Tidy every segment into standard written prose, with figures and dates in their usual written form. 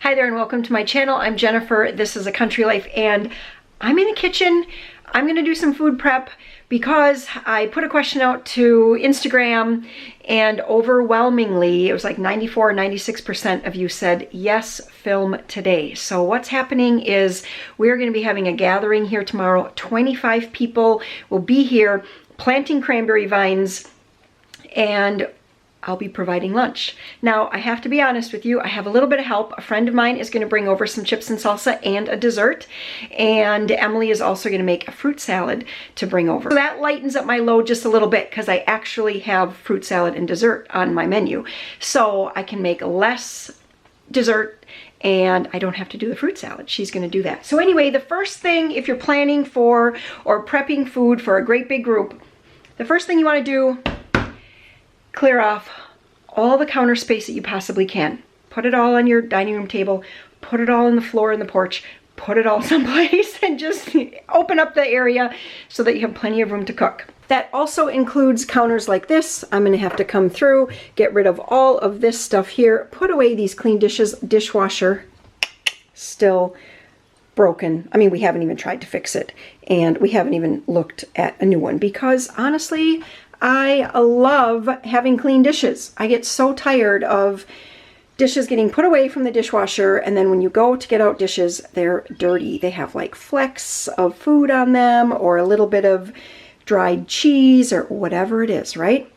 Hi there and welcome to my channel. I'm Jennifer. This is A Country Life and I'm in the kitchen. I'm gonna do some food prep because I put a question out to Instagram and overwhelmingly, it was like 94 or 96% of you said, yes, film today. So what's happening is we're gonna be having a gathering here tomorrow. 25 people will be here planting cranberry vines and I'll be providing lunch. Now, I have to be honest with you, I have a little bit of help. A friend of mine is gonna bring over some chips and salsa and a dessert, and Emily is also gonna make a fruit salad to bring over. So that lightens up my load just a little bit because I actually have fruit salad and dessert on my menu. So I can make less dessert and I don't have to do the fruit salad. She's gonna do that. So anyway, the first thing, if you're planning for or prepping food for a great big group, the first thing you wanna do, clear off all the counter space that you possibly can. Put it all on your dining room table, put it all on the floor in the porch, put it all someplace and just open up the area so that you have plenty of room to cook. That also includes counters like this. I'm gonna have to come through, get rid of all of this stuff here, put away these clean dishes, dishwasher, still broken. I mean, we haven't even tried to fix it and we haven't even looked at a new one because honestly, I love having clean dishes. I get so tired of dishes getting put away from the dishwasher and then when you go to get out dishes, they're dirty. They have like flecks of food on them or a little bit of dried cheese or whatever it is, right?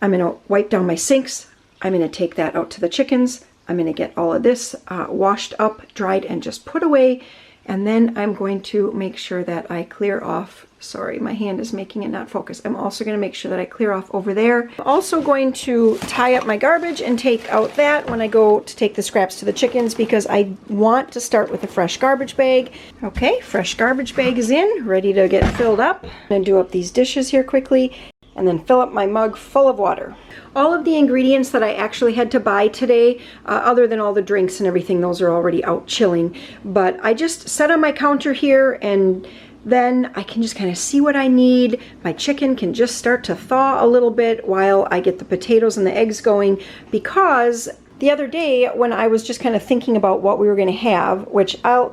I'm gonna wipe down my sinks. I'm gonna take that out to the chickens. I'm gonna get all of this washed up, dried, and just put away. And then I'm going to make sure that I clear off, sorry, my hand is making it not focus. I'm also gonna make sure that I clear off over there. I'm also going to tie up my garbage and take out that when I go to take the scraps to the chickens because I want to start with a fresh garbage bag. Okay, fresh garbage bag is in, ready to get filled up. I'm gonna do up these dishes here quickly and then fill up my mug full of water. All of the ingredients that I actually had to buy today, other than all the drinks and everything, those are already out chilling. But I just set on my counter here and then I can just kind of see what I need. My chicken can just start to thaw a little bit while I get the potatoes and the eggs going because the other day when I was just kind of thinking about what we were gonna have,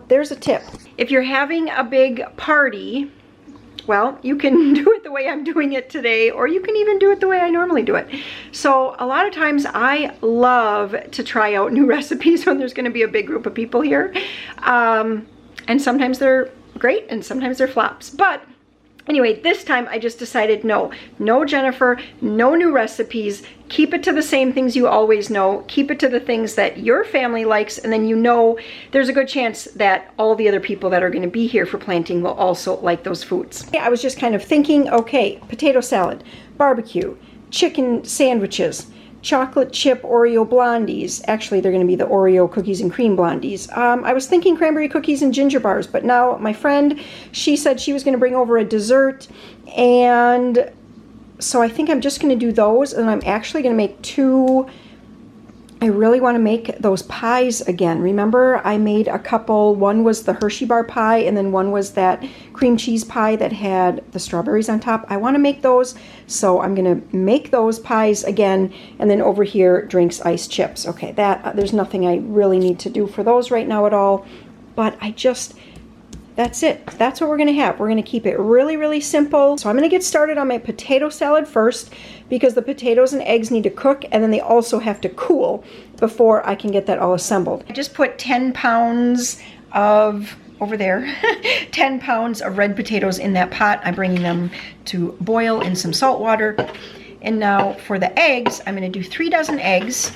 there's a tip. If you're having a big party, well, you can do it the way I'm doing it today, or you can even do it the way I normally do it. So a lot of times I love to try out new recipes when there's gonna be a big group of people here. And sometimes they're great and sometimes they're flops. But anyway, this time I just decided no Jennifer, no new recipes. Keep it to the same things you always know. Keep it to the things that your family likes, and then you know there's a good chance that all the other people that are gonna be here for planting will also like those foods. I was just kind of thinking, okay, potato salad, barbecue, chicken sandwiches, chocolate chip Oreo Blondies. Actually, they're gonna be the Oreo cookies and cream Blondies. I was thinking cranberry cookies and ginger bars, but now my friend, she said she was gonna bring over a dessert, and so I think I'm just gonna do those, and I'm actually gonna make two. I really wanna make those pies again. Remember I made a couple, one was the Hershey bar pie, and then one was that cream cheese pie that had the strawberries on top. I wanna make those, so I'm gonna make those pies again, and then over here, drinks, ice, chips. Okay, there's nothing I really need to do for those right now at all, but that's it. That's what we're gonna have. We're gonna keep it really, really simple. So I'm gonna get started on my potato salad first because the potatoes and eggs need to cook and then they also have to cool before I can get that all assembled. I just put 10 pounds of, over there, 10 pounds of red potatoes in that pot. I'm bringing them to boil in some salt water. And now for the eggs, I'm gonna do 3 dozen eggs.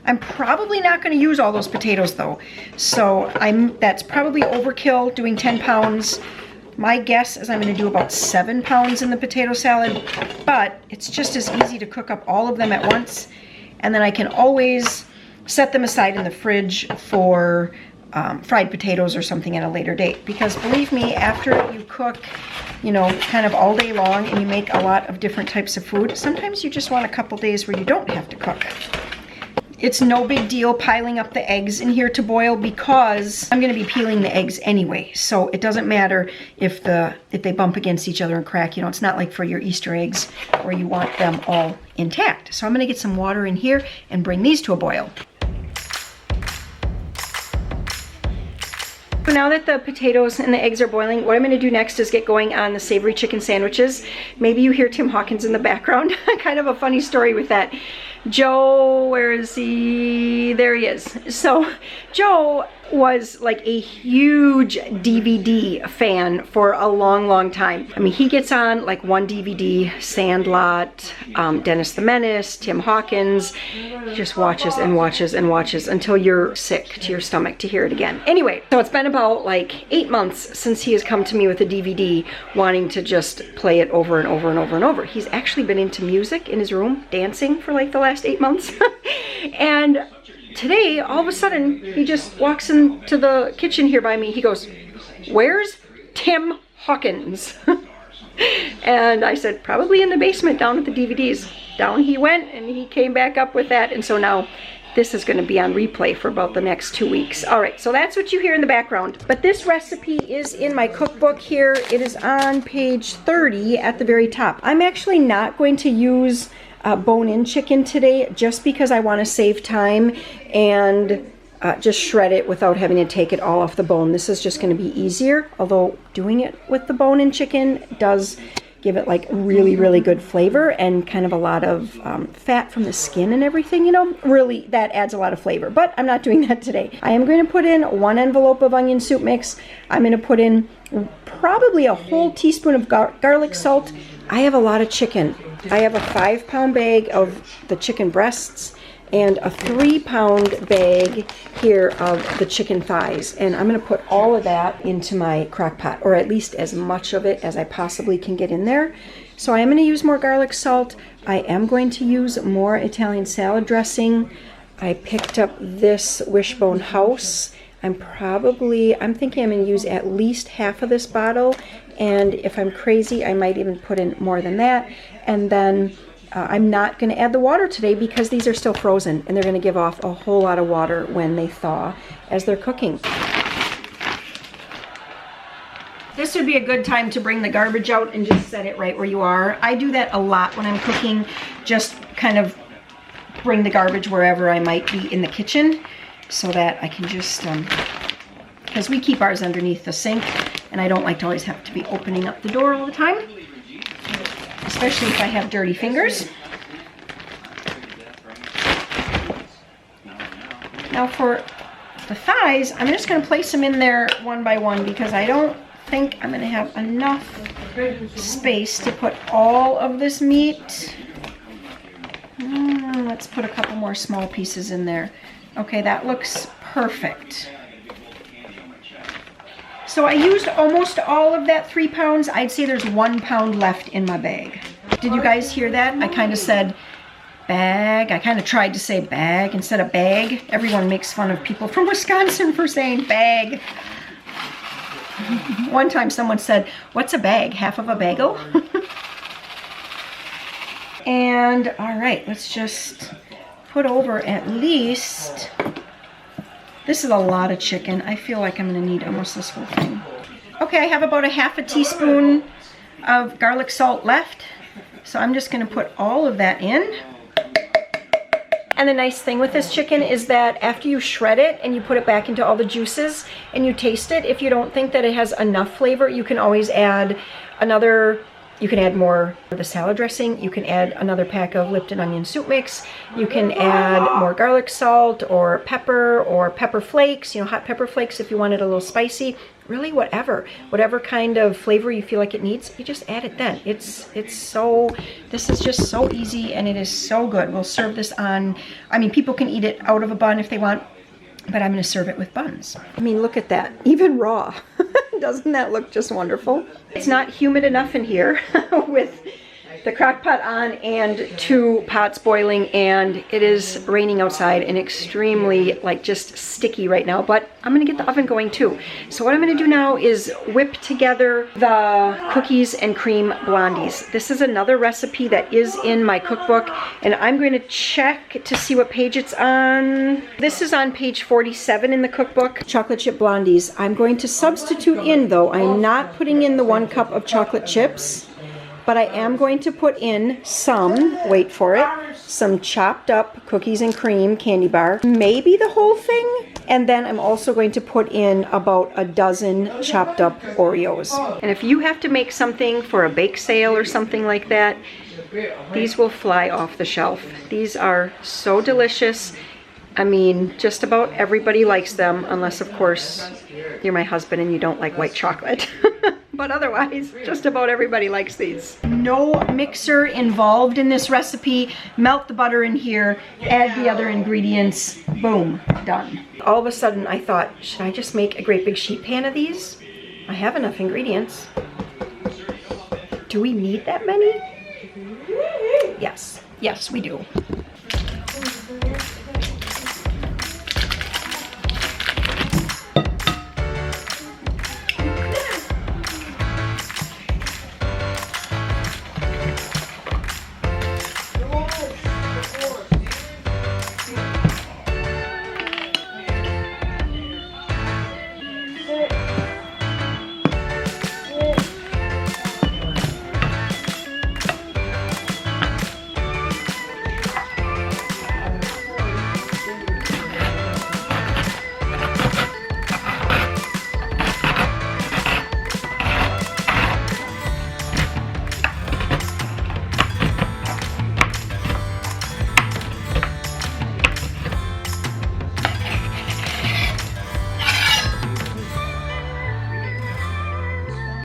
I'm probably not going to use all those potatoes though, so that's probably overkill doing 10 pounds. My guess is I'm going to do about 7 pounds in the potato salad, but it's just as easy to cook up all of them at once, and then I can always set them aside in the fridge for fried potatoes or something at a later date, because believe me, after you cook, you know, kind of all day long and you make a lot of different types of food, sometimes you just want a couple days where you don't have to cook. It's no big deal piling up the eggs in here to boil because I'm going to be peeling the eggs anyway. So it doesn't matter if they bump against each other and crack. You know, it's not like for your Easter eggs where you want them all intact. So I'm going to get some water in here and bring these to a boil. So now that the potatoes and the eggs are boiling, what I'm gonna do next is get going on the savory chicken sandwiches. Maybe you hear Tim Hawkins in the background. Kind of a funny story with that. Joe, where is he? There he is. So Joe was like a huge DVD fan for a long time. I mean, he gets on like one DVD, Sandlot, Dennis the Menace, Tim Hawkins. He just watches and watches and watches until you're sick to your stomach to hear it again. Anyway, so it's been about like 8 months since he has come to me with a DVD wanting to just play it over and over and over and over. He's actually been into music in his room, dancing for like the last 8 months. And today, all of a sudden, he just walks into the kitchen here by me. He goes, "Where's Tim Hawkins?" And I said, "Probably in the basement down at the DVDs." Down he went, and he came back up with that. And so now this is going to be on replay for about the next 2 weeks. All right, so that's what you hear in the background. But this recipe is in my cookbook here. It is on page 30 at the very top. I'm actually not going to use bone-in chicken today just because I want to save time and just shred it without having to take it all off the bone. This is just going to be easier, although doing it with the bone-in chicken does give it like really good flavor and kind of a lot of fat from the skin and everything, you know, really that adds a lot of flavor. But I'm not doing that today. I am going to put in 1 envelope of onion soup mix. I'm going to put in probably a whole teaspoon of garlic salt. I have a lot of chicken. I have a 5-pound bag of the chicken breasts and a 3-pound bag here of the chicken thighs. And I'm going to put all of that into my crock pot, or at least as much of it as I possibly can get in there. So I am going to use more garlic salt. I am going to use more Italian salad dressing. I picked up this Wishbone House. I'm thinking I'm going to use at least half of this bottle. And if I'm crazy, I might even put in more than that. And then I'm not going to add the water today because these are still frozen and they're going to give off a whole lot of water when they thaw as they're cooking. This would be a good time to bring the garbage out and just set it right where you are. I do that a lot when I'm cooking, just kind of bring the garbage wherever I might be in the kitchen so that I can just, because we keep ours underneath the sink and I don't like to always have to be opening up the door all the time, especially if I have dirty fingers. Now for the thighs, I'm just going to place them in there one by one because I don't think I'm going to have enough space to put all of this meat. Let's put a couple more small pieces in there. Okay, that looks perfect. So I used almost all of that 3 pounds. I'd say there's 1 pound left in my bag. Did you guys hear that? I kind of said bag. I kind of tried to say bag instead of bag. Everyone makes fun of people from Wisconsin for saying bag. One time someone said, "What's a bag? Half of a bagel?" And all right, let's just put over at least, this is a lot of chicken. I feel like I'm going to need almost this whole thing. Okay, I have about a half a teaspoon of garlic salt left. So I'm just going to put all of that in. And the nice thing with this chicken is that after you shred it and you put it back into all the juices and you taste it, if you don't think that it has enough flavor, you can always add you can add more of the salad dressing. You can add another pack of Lipton onion soup mix. You can add more garlic salt or pepper flakes, you know, hot pepper flakes if you want it a little spicy. Really, whatever kind of flavor you feel like it needs, you just add it then. This is just so easy and it is so good. We'll serve this on, I mean, people can eat it out of a bun if they want, but I'm going to serve it with buns. I mean, look at that, even raw. Doesn't that look just wonderful? It's not humid enough in here with the crock pot on and 2 pots boiling, and it is raining outside and extremely like just sticky right now, but I'm gonna get the oven going too. So what I'm gonna do now is whip together the cookies and cream blondies. This is another recipe that is in my cookbook, and I'm going to check to see what page it's on. This is on page 47 in the cookbook. Chocolate chip blondies. I'm going to substitute in, though, I'm not putting in the 1 cup of chocolate chips, but I am going to put in some, wait for it, some chopped up cookies and cream candy bar. Maybe the whole thing? And then I'm also going to put in about a dozen chopped up Oreos. And if you have to make something for a bake sale or something like that, these will fly off the shelf. These are so delicious. I mean, just about everybody likes them, unless of course you're my husband and you don't like white chocolate. But otherwise, just about everybody likes these. No mixer involved in this recipe. Melt the butter in here, add the other ingredients, boom, done. All of a sudden I thought, should I just make a great big sheet pan of these? I have enough ingredients. Do we need that many? Yes, yes we do.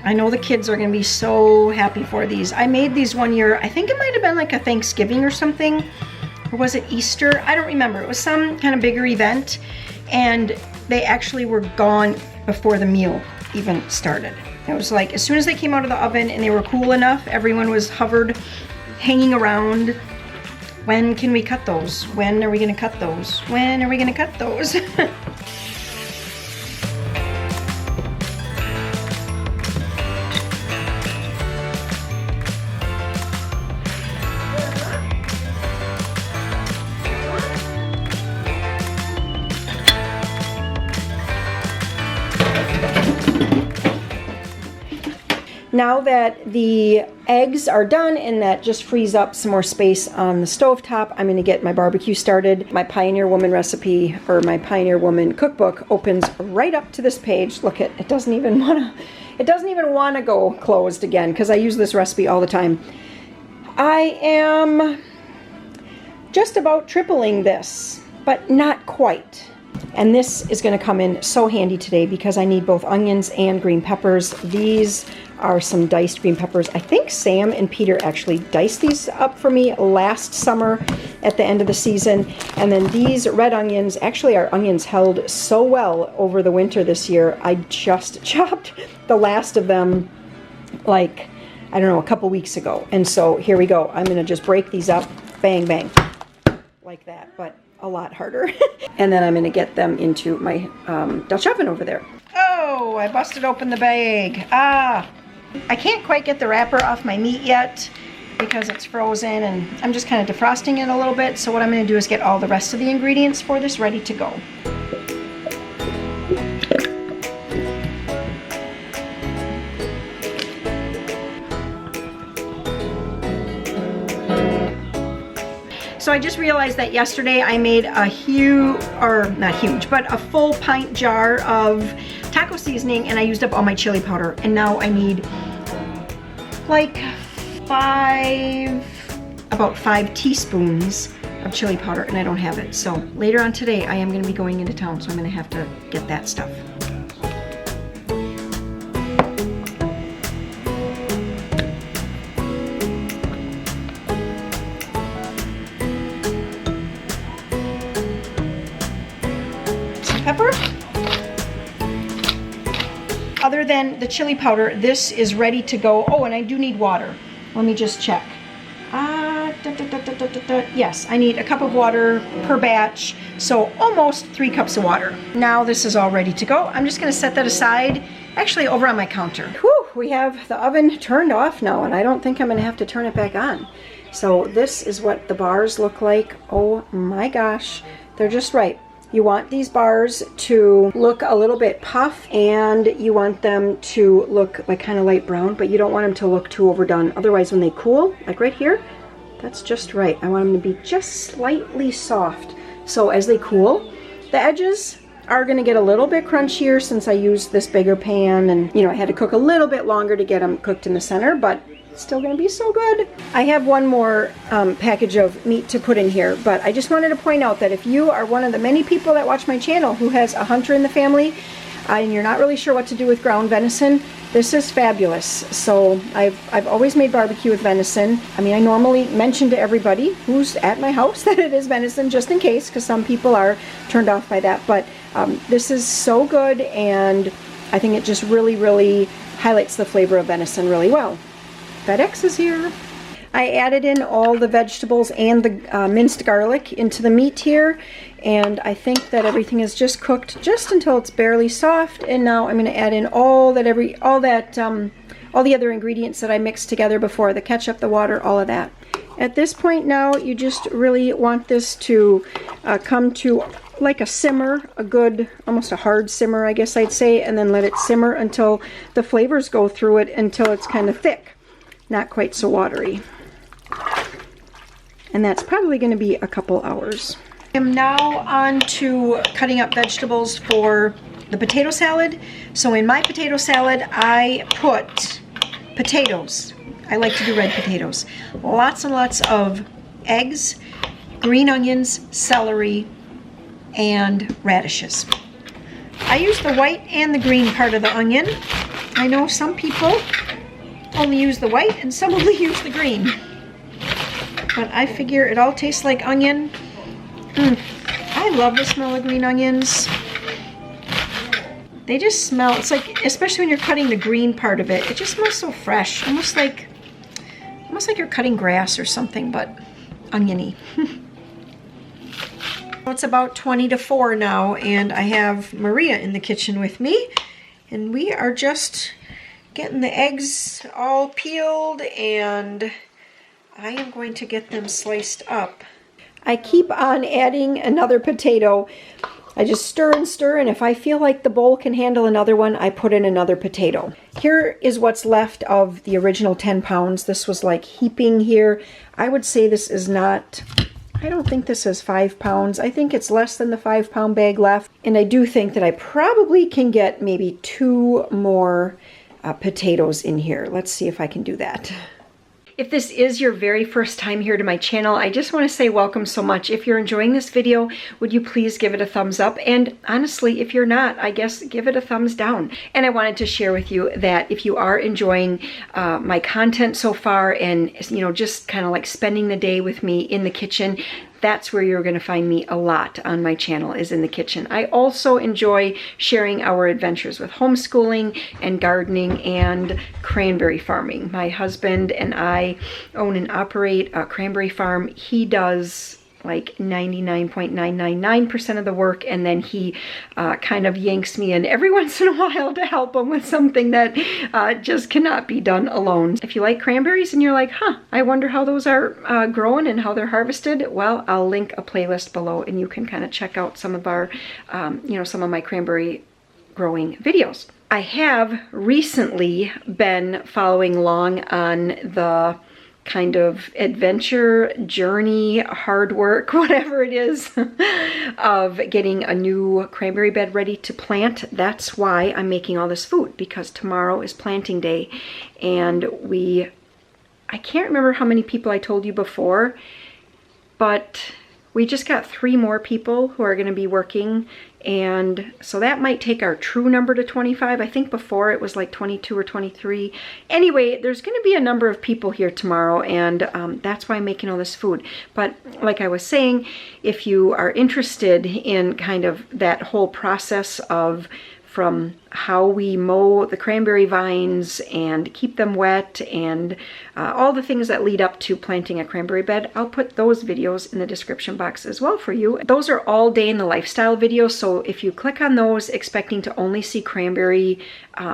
I know the kids are gonna be so happy for these. I made these one year, I think it might have been like a Thanksgiving or something, or was it Easter? I don't remember. It was some kind of bigger event, and they actually were gone before the meal even started. It was like, as soon as they came out of the oven and they were cool enough, everyone was hanging around. When can we cut those? When are we gonna cut those? When are we gonna cut those? Now that the eggs are done and that just frees up some more space on the stovetop, I'm gonna get my barbecue started. My Pioneer Woman recipe, or my Pioneer Woman cookbook, opens right up to this page. Look, it doesn't even wanna go closed again, because I use this recipe all the time. I am just about tripling this, but not quite. And this is going to come in so handy today because I need both onions and green peppers. These are some diced green peppers. I think Sam and Peter actually diced these up for me last summer at the end of the season. And then these red onions, actually our onions held so well over the winter this year. I just chopped the last of them like, I don't know, a couple weeks ago. And so here we go. I'm going to just break these up, bang, bang, like that. But a lot harder. And then I'm going to get them into my Dutch oven over there. Oh, I busted open the bag. I can't quite get the wrapper off my meat yet because it's frozen, and I'm just kind of defrosting it a little bit. So what I'm going to do is get all the rest of the ingredients for this ready to go. So I just realized that yesterday I made a huge, or not huge, but a full pint jar of taco seasoning, and I used up all my chili powder. And now I need like about 5 teaspoons of chili powder, and I don't have it. So later on today I am going to be going into town, so I'm going to have to get that stuff. Pepper. Other than the chili powder, this is ready to go. Oh, and I do need water. Let me just check. Yes, I need a cup of water per batch, so almost 3 cups of water. Now this is all ready to go. I'm just going to set that aside, actually over on my counter. Whew, we have the oven turned off now, and I don't think I'm going to have to turn it back on. So this is what the bars look like. Oh my gosh, they're just right. You want these bars to look a little bit puff, and you want them to look like kind of light brown, but you don't want them to look too overdone. Otherwise, when they cool, like right here, that's just right. I want them to be just slightly soft. So as they cool, the edges are going to get a little bit crunchier since I used this bigger pan, and you know, I had to cook a little bit longer to get them cooked in the center, but it's still going to be so good. I have one more package of meat to put in here, but I just wanted to point out that if you are one of the many people that watch my channel who has a hunter in the family, and you're not really sure what to do with ground venison, this is fabulous. So I've always made barbecue with venison. I mean, I normally mention to everybody who's at my house that it is venison, just in case, because some people are turned off by that. But this is so good, and I think it just really, really highlights the flavor of venison really well. FedEx is here. I added in all the vegetables and the minced garlic into the meat here, and I think that everything is just cooked just until it's barely soft. And now I'm going to add in all the other ingredients that I mixed together before, the ketchup, the water, all of that. At this point now, you just really want this to come to like a simmer, a good, almost a hard simmer, I guess I'd say, and then let it simmer until the flavors go through it, until it's kind of thick, not quite so watery. And that's probably going to be a couple hours. I'm now on to cutting up vegetables for the potato salad. So in my potato salad, I put potatoes. I like to do red potatoes. Lots and lots of eggs, green onions, celery, and radishes. I use the white and the green part of the onion. I know some people only use the white and some only use the green. But I figure it all tastes like onion. I love the smell of green onions. They just smell, it's like, especially when you're cutting the green part of it, it just smells so fresh. Almost like you're cutting grass or something, but oniony. It's about 20 to 4 now, and I have Maria in the kitchen with me, and we are just getting the eggs all peeled, and I am going to get them sliced up. I keep on adding another potato. I just stir and stir, and if I feel like the bowl can handle another one, I put in another potato. Here is what's left of the original 10 pounds. This was like heaping here. I would say this is not, I don't think this is 5 pounds. I think it's less than the 5-pound bag left. And I do think that I probably can get maybe 2 more potatoes in here. Let's see if I can do that. If this is your very first time here to my channel, I just want to say welcome so much. If you're enjoying this video, would you please give it a thumbs up? And honestly, if you're not, I guess give it a thumbs down. And I wanted to share with you that if you are enjoying my content so far, and you know, just kind of like spending the day with me in the kitchen, that's where you're going to find me a lot on my channel, is in the kitchen. I also enjoy sharing our adventures with homeschooling and gardening and cranberry farming. My husband and I own and operate a cranberry farm. He does like 99.999% of the work, and then he kind of yanks me in every once in a while to help him with something that just cannot be done alone. If you like cranberries and you're like, I wonder how those are grown and how they're harvested, well, I'll link a playlist below, and you can kind of check out some of our, some of my cranberry growing videos. I have recently been following along on the kind of adventure, journey, hard work, whatever it is, of getting a new cranberry bed ready to plant. That's why I'm making all this food, because tomorrow is planting day, and I can't remember how many people I told you before, but we just got 3 more people who are going to be working, and so that might take our true number to 25. I think before it was like 22 or 23. Anyway, there's going to be a number of people here tomorrow, and that's why I'm making all this food. But like I was saying, if you are interested in kind of that whole process of from how we mow the cranberry vines and keep them wet, and all the things that lead up to planting a cranberry bed, I'll put those videos in the description box as well for you. Those are all day in the lifestyle videos, so if you click on those expecting to only see cranberry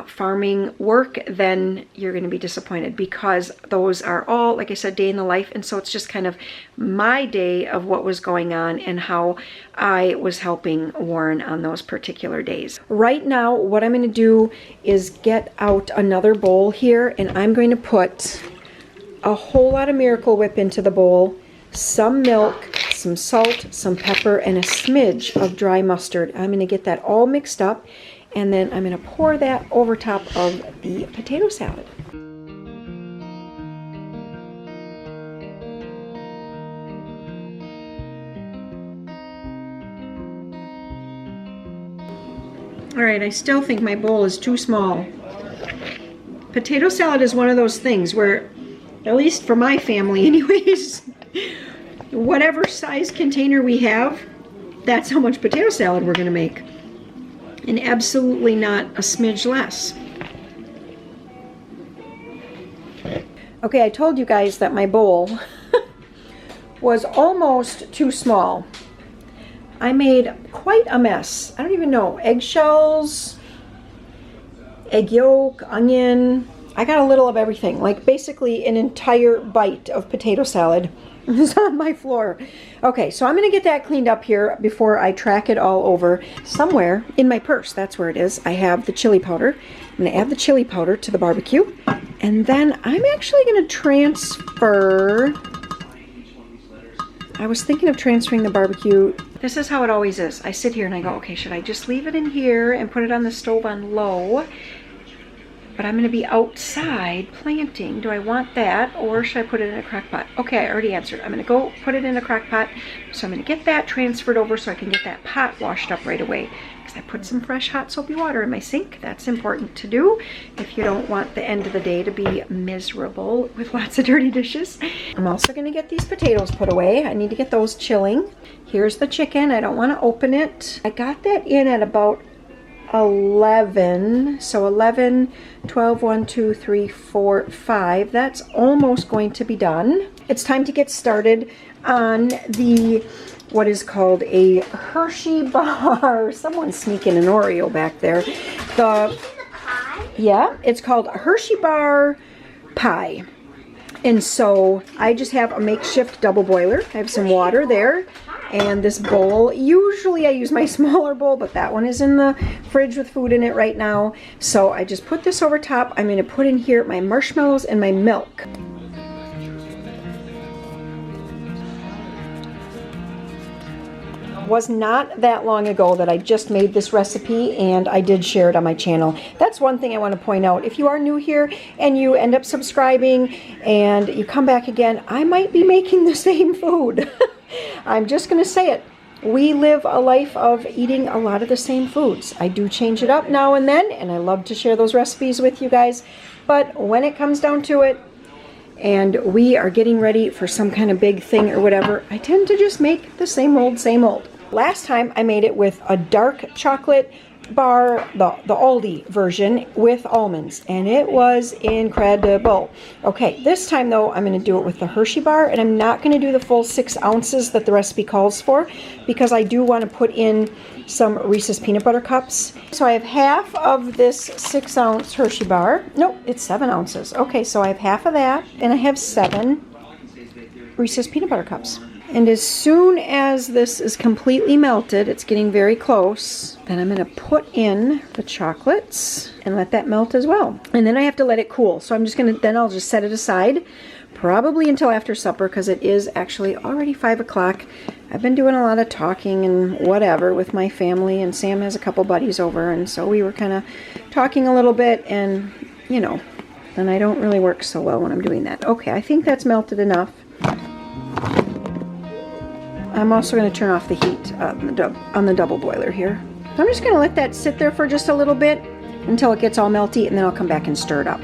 farming work, then you're going to be disappointed, because those are all, like I said, day in the life, and so it's just kind of my day of what was going on and how I was helping Warren on those particular days. Right now, what I'm going to do is get out another bowl here, and I'm going to put a whole lot of Miracle Whip into the bowl, some milk, some salt, some pepper, and a smidge of dry mustard. I'm going to get that all mixed up, and then I'm going to pour that over top of the potato salad. All right, I still think my bowl is too small. Potato salad is one of those things where, at least for my family anyways, whatever size container we have, that's how much potato salad we're gonna make. And absolutely not a smidge less. Okay, I told you guys that my bowl was almost too small. I made quite a mess. I don't even know, eggshells, egg yolk, onion. I got a little of everything, like basically an entire bite of potato salad is on my floor. Okay, so I'm gonna get that cleaned up here before I track it all over. Somewhere in my purse, that's where it is, I have the chili powder. I'm gonna add the chili powder to the barbecue, and then I'm actually gonna transfer, I was thinking of transferring the barbecue. This is how it always is. I sit here and I go, okay, should I just leave it in here and put it on the stove on low? But I'm gonna be outside planting. Do I want that, or should I put it in a crock pot? Okay, I already answered. I'm gonna go put it in a crock pot. So I'm gonna get that transferred over so I can get that pot washed up right away. Because I put some fresh hot soapy water in my sink. That's important to do if you don't want the end of the day to be miserable with lots of dirty dishes. I'm also gonna get these potatoes put away. I need to get those chilling. Here's the chicken. I don't wanna open it. I got that in at about 11, so 11, 12, 1, 2, 3, 4, 5. That's almost going to be done. It's time to get started on the, what is called a Hershey bar. Someone's sneaking an Oreo back there. Yeah, it's called a Hershey bar pie. And so I just have a makeshift double boiler. I have some water there. And this bowl, usually I use my smaller bowl, but that one is in the fridge with food in it right now. So I just put this over top. I'm going to put in here my marshmallows and my milk. Was not that long ago that I just made this recipe, and I did share it on my channel. That's one thing I want to point out. If you are new here and you end up subscribing and you come back again, I might be making the same food. I'm just going to say it. We live a life of eating a lot of the same foods. I do change it up now and then, and I love to share those recipes with you guys. But when it comes down to it, and we are getting ready for some kind of big thing or whatever, I tend to just make the same old, same old. Last time I made it with a dark chocolate bar, the Aldi version with almonds, and it was incredible. Okay, this time though, I'm going to do it with the Hershey bar, and I'm not going to do the full 6 ounces that the recipe calls for, because I do want to put in some Reese's peanut butter cups. So I have half of this 6-ounce Hershey bar. Nope, it's 7 ounces. Okay, so I have half of that, and I have 7 Reese's peanut butter cups. And as soon as this is completely melted, it's getting very close, then I'm going to put in the chocolates and let that melt as well. And then I have to let it cool. So I'm just going to, then I'll just set it aside, probably until after supper, because it is actually already 5 o'clock. I've been doing a lot of talking and whatever with my family, and Sam has a couple buddies over, and so we were kind of talking a little bit, and you know, then I don't really work so well when I'm doing that. Okay, I think that's melted enough. I'm also going to turn off the heat on the double boiler here. I'm just going to let that sit there for just a little bit until it gets all melty, and then I'll come back and stir it up.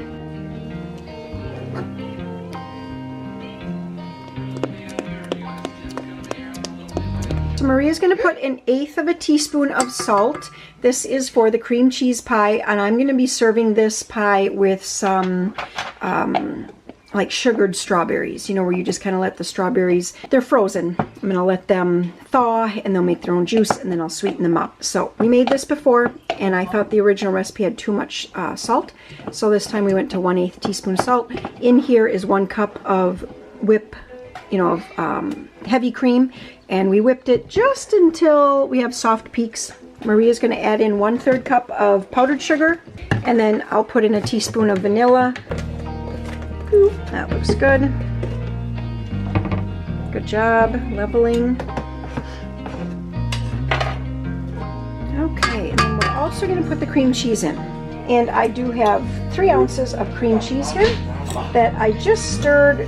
So Maria's going to put 1/8 teaspoon of salt. This is for the cream cheese pie, and I'm going to be serving this pie with some like sugared strawberries, you know, where you just kind of let the strawberries, they're frozen. I'm going to let them thaw, and they'll make their own juice, and then I'll sweeten them up. So we made this before, and I thought the original recipe had too much salt. So this time we went to 1/8 teaspoon salt. In here is 1 cup of whip, you know, of heavy cream, and we whipped it just until we have soft peaks. Maria's going to add in 1/3 cup of powdered sugar, and then I'll put in a teaspoon of vanilla. That looks good. Good job leveling. Okay, and then we're also going to put the cream cheese in. And I do have 3 ounces of cream cheese here that I just stirred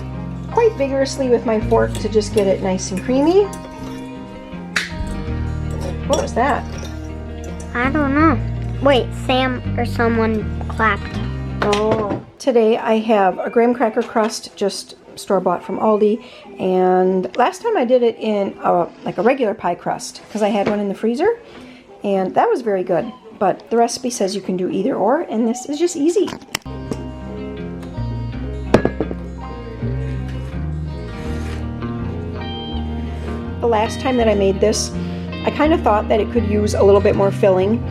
quite vigorously with my fork to just get it nice and creamy. What was that? I don't know. Wait, Sam or someone clapped. Oh. Today I have a graham cracker crust, just store-bought from Aldi, and last time I did it in like a regular pie crust because I had one in the freezer, and that was very good. But the recipe says you can do either or, and this is just easy. The last time that I made this, I kind of thought that it could use a little bit more filling,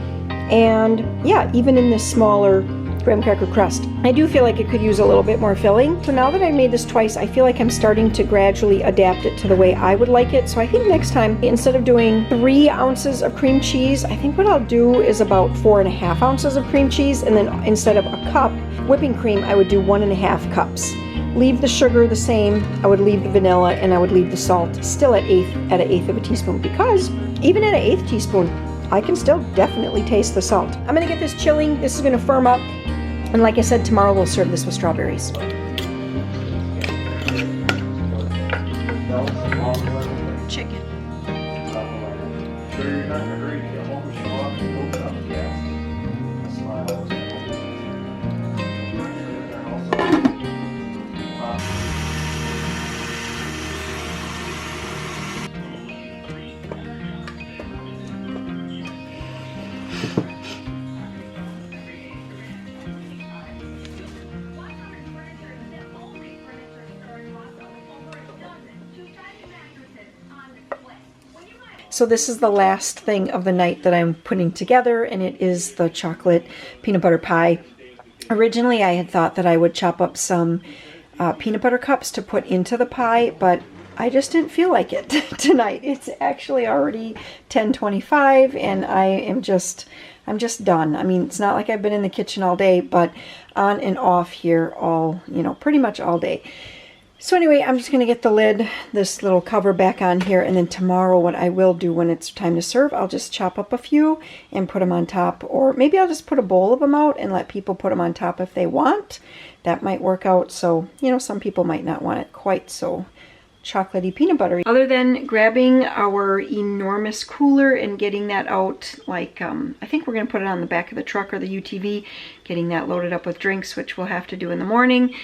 and yeah, even in this smaller graham cracker crust, I do feel like it could use a little bit more filling. So now that I made this twice, I feel like I'm starting to gradually adapt it to the way I would like it. So I think next time, instead of doing 3 ounces of cream cheese, I think what I'll do is about 4.5 ounces of cream cheese, and then instead of a cup whipping cream, I would do 1.5 cups. Leave the sugar the same, I would leave the vanilla, and I would leave the salt still at an eighth of a teaspoon, because even at an 1/8 teaspoon, I can still definitely taste the salt. I'm gonna get this chilling. This is gonna firm up. And like I said, tomorrow we'll serve this with strawberries. Chicken. So this is the last thing of the night that I'm putting together, and it is the chocolate peanut butter pie. Originally I had thought that I would chop up some peanut butter cups to put into the pie, but I just didn't feel like it tonight. It's actually already 10:25 and I'm just done. I mean, it's not like I've been in the kitchen all day, but on and off here all, pretty much all day. So anyway, I'm just going to get the lid, this little cover back on here, and then tomorrow what I will do when it's time to serve, I'll just chop up a few and put them on top, or maybe I'll just put a bowl of them out and let people put them on top if they want. That might work out. So, some people might not want it quite so chocolatey peanut buttery. Other than grabbing our enormous cooler and getting that out, like I think we're going to put it on the back of the truck or the UTV, getting that loaded up with drinks, which we'll have to do in the morning.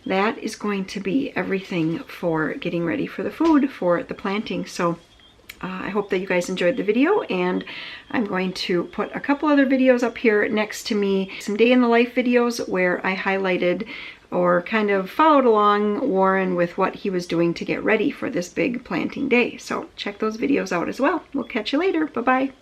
That is going to be everything for getting ready for the food for the planting. So I hope that you guys enjoyed the video, and I'm going to put a couple other videos up here next to me, some day in the life videos where I highlighted or kind of followed along Warren with what he was doing to get ready for this big planting day. So check those videos out as well. We'll catch you later. Bye-bye.